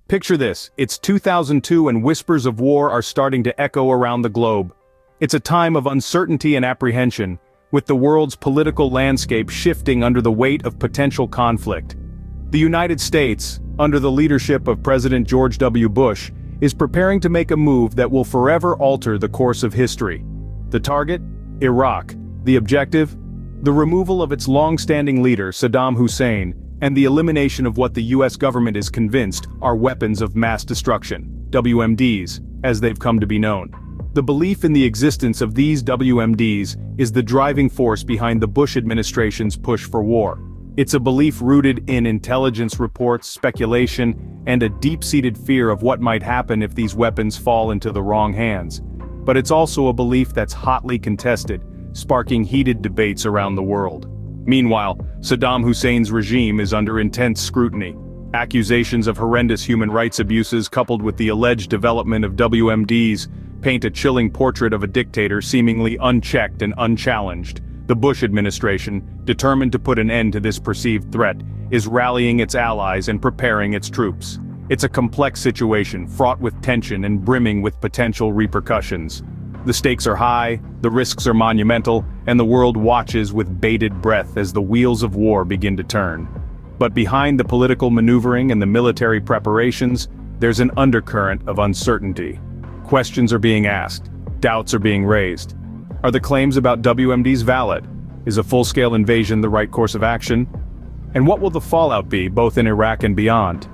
Picture this, it's 2002 and whispers of war are starting to echo around the globe. It's a time of uncertainty and apprehension, with the world's political landscape shifting under the weight of potential conflict. The United States, under the leadership of President George W. Bush, is preparing to make a move that will forever alter the course of history. The target? Iraq. The objective? The removal of its long-standing leader, Saddam Hussein, and the elimination of what the US government is convinced are weapons of mass destruction, WMDs, as they've come to be known. The belief in the existence of these WMDs is the driving force behind the Bush administration's push for war. It's a belief rooted in intelligence reports, speculation, and a deep-seated fear of what might happen if these weapons fall into the wrong hands. But it's also a belief that's hotly contested, sparking heated debates around the world. Meanwhile, Saddam Hussein's regime is under intense scrutiny. Accusations of horrendous human rights abuses coupled with the alleged development of WMDs paint a chilling portrait of a dictator seemingly unchecked and unchallenged. The Bush administration, determined to put an end to this perceived threat, is rallying its allies and preparing its troops. It's a complex situation, fraught with tension and brimming with potential repercussions. The stakes are high, the risks are monumental, and the world watches with bated breath as the wheels of war begin to turn. But behind the political maneuvering and the military preparations, there's an undercurrent of uncertainty. Questions are being asked, doubts are being raised. Are the claims about WMDs valid? Is a full-scale invasion the right course of action? And what will the fallout be, both in Iraq and beyond?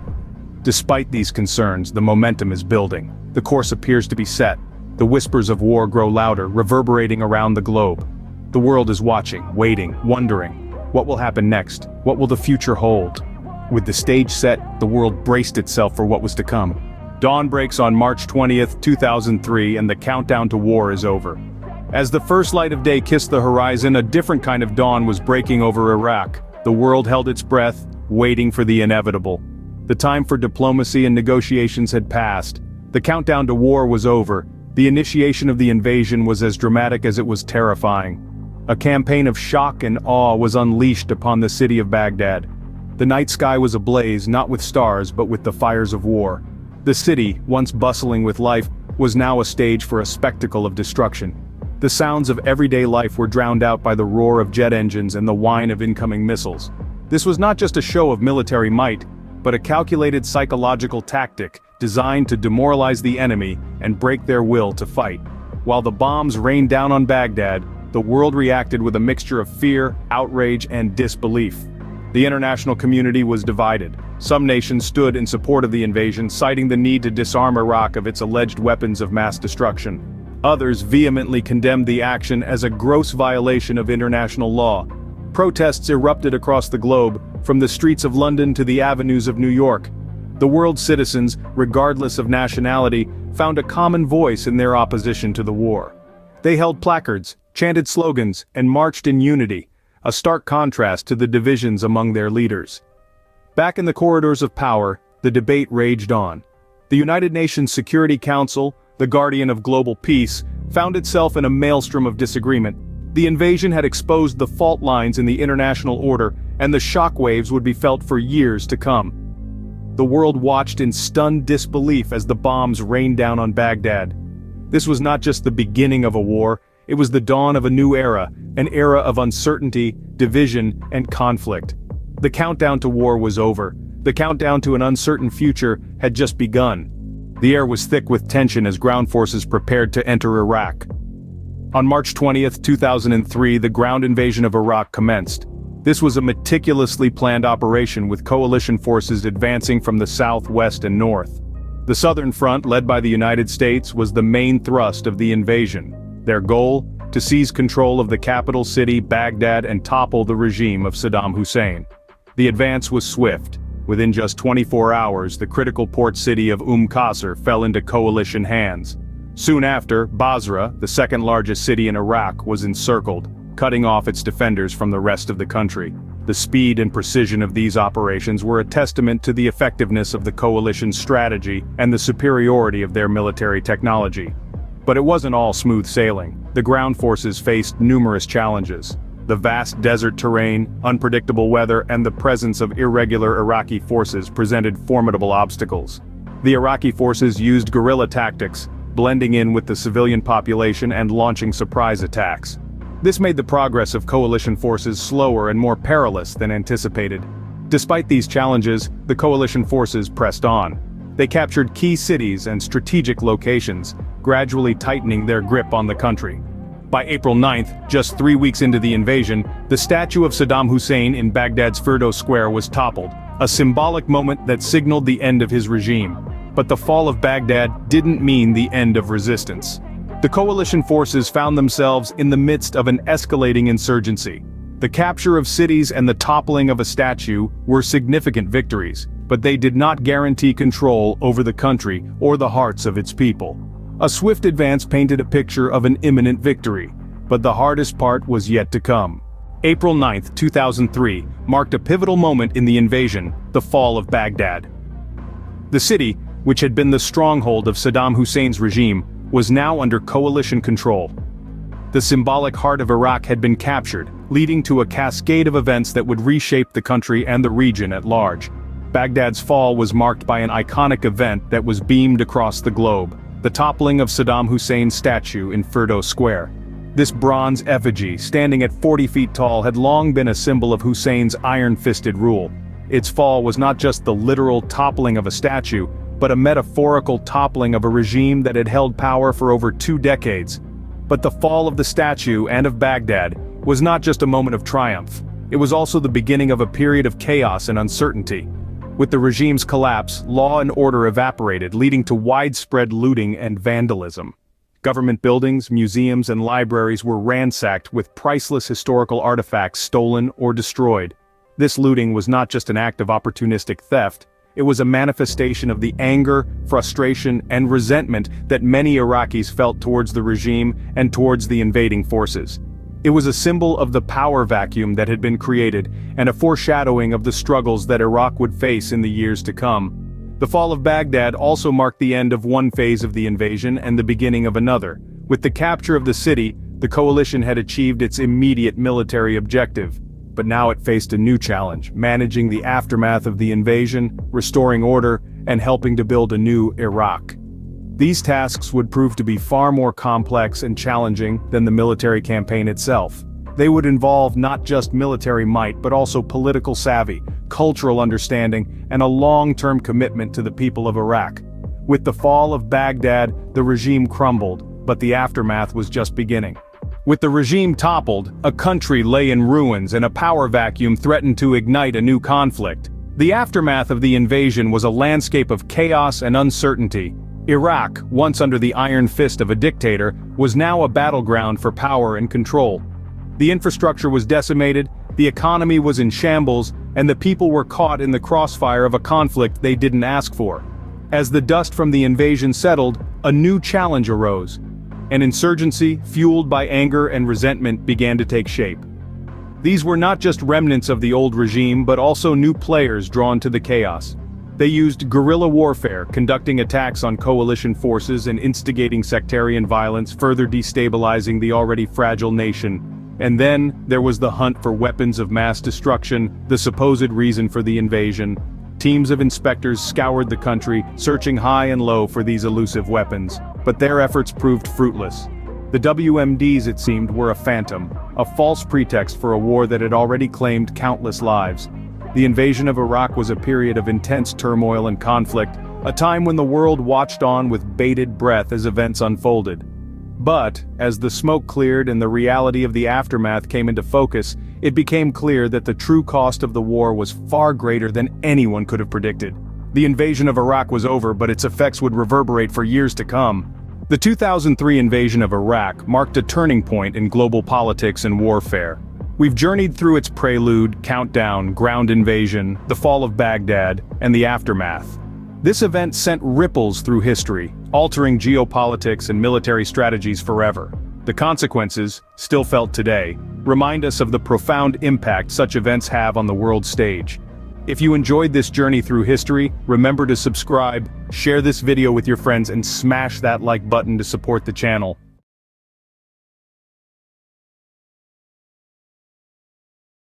Despite these concerns, the momentum is building. The course appears to be set. The whispers of war grow louder, reverberating around the globe. The world is watching, waiting, wondering. What will happen next? What will the future hold? With the stage set, the world braced itself for what was to come. Dawn breaks on March 20th, 2003, and the countdown to war is over. As the first light of day kissed the horizon, a different kind of dawn was breaking over Iraq. The world held its breath, waiting for the inevitable. The time for diplomacy and negotiations had passed. The countdown to war was over. The initiation of the invasion was as dramatic as it was terrifying. A campaign of shock and awe was unleashed upon the city of Baghdad. The night sky was ablaze, not with stars but with the fires of war. The city, once bustling with life, was now a stage for a spectacle of destruction. The sounds of everyday life were drowned out by the roar of jet engines and the whine of incoming missiles. This was not just a show of military might, but a calculated psychological tactic designed to demoralize the enemy and break their will to fight. While the bombs rained down on Baghdad, the world reacted with a mixture of fear, outrage, and disbelief. The international community was divided. Some nations stood in support of the invasion, citing the need to disarm Iraq of its alleged weapons of mass destruction. Others vehemently condemned the action as a gross violation of international law. Protests erupted across the globe, from the streets of London to the avenues of New York. The world's citizens, regardless of nationality, found a common voice in their opposition to the war. They held placards, chanted slogans, and marched in unity, a stark contrast to the divisions among their leaders. Back in the corridors of power, the debate raged on. The United Nations Security Council, the guardian of global peace, found itself in a maelstrom of disagreement. The invasion had exposed the fault lines in the international order, and the shockwaves would be felt for years to come. The world watched in stunned disbelief as the bombs rained down on Baghdad. This was not just the beginning of a war, it was the dawn of a new era, an era of uncertainty, division, and conflict. The countdown to war was over. The countdown to an uncertain future had just begun. The air was thick with tension as ground forces prepared to enter Iraq. On March 20th, 2003, the ground invasion of Iraq commenced. This was a meticulously planned operation with coalition forces advancing from the south, west, and north. The Southern Front, led by the United States, was the main thrust of the invasion. Their goal? To seize control of the capital city, Baghdad, and topple the regime of Saddam Hussein. The advance was swift. Within just 24 hours, the critical port city of Qasr fell into coalition hands. Soon after, Basra, the second-largest city in Iraq, was encircled, cutting off its defenders from the rest of the country. The speed and precision of these operations were a testament to the effectiveness of the coalition's strategy and the superiority of their military technology. But it wasn't all smooth sailing. The ground forces faced numerous challenges. The vast desert terrain, unpredictable weather, and the presence of irregular Iraqi forces presented formidable obstacles. The Iraqi forces used guerrilla tactics, blending in with the civilian population and launching surprise attacks. This made the progress of coalition forces slower and more perilous than anticipated. Despite these challenges, the coalition forces pressed on. They captured key cities and strategic locations, gradually tightening their grip on the country. By April 9th, just 3 weeks into the invasion, the statue of Saddam Hussein in Baghdad's Firdos Square was toppled, a symbolic moment that signaled the end of his regime. But the fall of Baghdad didn't mean the end of resistance. The coalition forces found themselves in the midst of an escalating insurgency. The capture of cities and the toppling of a statue were significant victories, but they did not guarantee control over the country or the hearts of its people. A swift advance painted a picture of an imminent victory, but the hardest part was yet to come. April 9, 2003, marked a pivotal moment in the invasion, the fall of Baghdad. The city, which had been the stronghold of Saddam Hussein's regime, was now under coalition control. The symbolic heart of Iraq had been captured, leading to a cascade of events that would reshape the country and the region at large. Baghdad's fall was marked by an iconic event that was beamed across the globe: the toppling of Saddam Hussein's statue in Firdos Square. This bronze effigy, standing at 40 feet tall, had long been a symbol of Hussein's iron-fisted rule. Its fall was not just the literal toppling of a statue, but a metaphorical toppling of a regime that had held power for over 2 decades. But the fall of the statue and of Baghdad was not just a moment of triumph. It was also the beginning of a period of chaos and uncertainty. With the regime's collapse, law and order evaporated, leading to widespread looting and vandalism. Government buildings, museums, and libraries were ransacked with priceless historical artifacts stolen or destroyed. This looting was not just an act of opportunistic theft, it was a manifestation of the anger, frustration, and resentment that many Iraqis felt towards the regime and towards the invading forces. It was a symbol of the power vacuum that had been created, and a foreshadowing of the struggles that Iraq would face in the years to come. The fall of Baghdad also marked the end of one phase of the invasion and the beginning of another. With the capture of the city, the coalition had achieved its immediate military objective. But now it faced a new challenge: managing the aftermath of the invasion, restoring order, and helping to build a new Iraq. These tasks would prove to be far more complex and challenging than the military campaign itself. They would involve not just military might but also political savvy, cultural understanding, and a long-term commitment to the people of Iraq. With the fall of Baghdad, the regime crumbled, but the aftermath was just beginning. With the regime toppled, a country lay in ruins and a power vacuum threatened to ignite a new conflict. The aftermath of the invasion was a landscape of chaos and uncertainty. Iraq, once under the iron fist of a dictator, was now a battleground for power and control. The infrastructure was decimated, the economy was in shambles, and the people were caught in the crossfire of a conflict they didn't ask for. As the dust from the invasion settled, a new challenge arose. An insurgency, fueled by anger and resentment, began to take shape. These were not just remnants of the old regime but also new players drawn to the chaos. They used guerrilla warfare, conducting attacks on coalition forces and instigating sectarian violence, further destabilizing the already fragile nation. And then, there was the hunt for weapons of mass destruction, the supposed reason for the invasion. Teams of inspectors scoured the country, searching high and low for these elusive weapons. But their efforts proved fruitless. The WMDs, it seemed, were a phantom, a false pretext for a war that had already claimed countless lives. The invasion of Iraq was a period of intense turmoil and conflict, a time when the world watched on with bated breath as events unfolded. But, as the smoke cleared and the reality of the aftermath came into focus, it became clear that the true cost of the war was far greater than anyone could have predicted. The invasion of Iraq was over, but its effects would reverberate for years to come. The 2003 invasion of Iraq marked a turning point in global politics and warfare. We've journeyed through its prelude, countdown, ground invasion, the fall of Baghdad, and the aftermath. This event sent ripples through history, altering geopolitics and military strategies forever. The consequences, still felt today, remind us of the profound impact such events have on the world stage. If you enjoyed this journey through history, remember to subscribe, share this video with your friends, and smash that like button to support the channel.